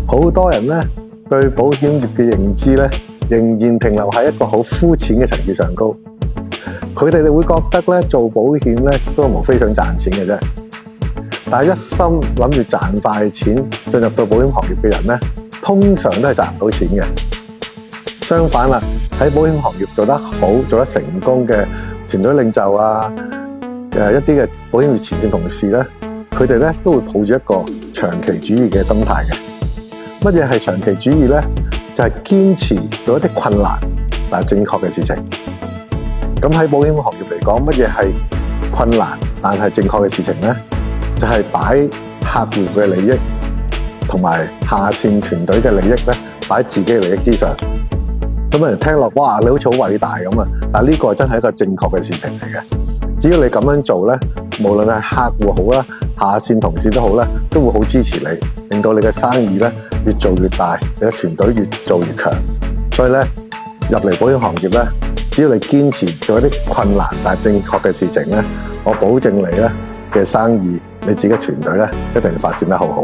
好多人咧對保險業嘅認知咧，仍然停留喺一個好膚淺嘅層次上高。佢哋會覺得咧做保險咧都無非想賺錢嘅啫。但係一心諗住賺快錢進入到保險行業嘅人咧，通常都係賺唔到錢嘅。相反啦，喺保險行業做得好、做得成功嘅團隊領袖啊，一啲嘅保險業前線同事咧，佢哋咧都會抱住一個長期主義嘅心態嘅。乜嘢係長期主義咧？就係堅持做一啲困難但係正確嘅事情。咁喺保險行業嚟講，乜嘢係困難但係正確嘅事情咧？就係擺客戶嘅利益同埋下線團隊嘅利益咧，擺自己嘅利益之上。咁人聽落，哇！你好似好偉大咁啊！但係呢個真係一個正確嘅事情嚟嘅。只要你咁樣做咧，無論係客戶好啦，下線同事都好咧，都會好支持你，令到你嘅生意咧越做越大，你嘅團隊越做越強。所以咧，入嚟保險行業咧，只要你堅持做一啲困難但係正確嘅事情咧，我保證你咧嘅生意，你自己嘅團隊咧一定發展得好好。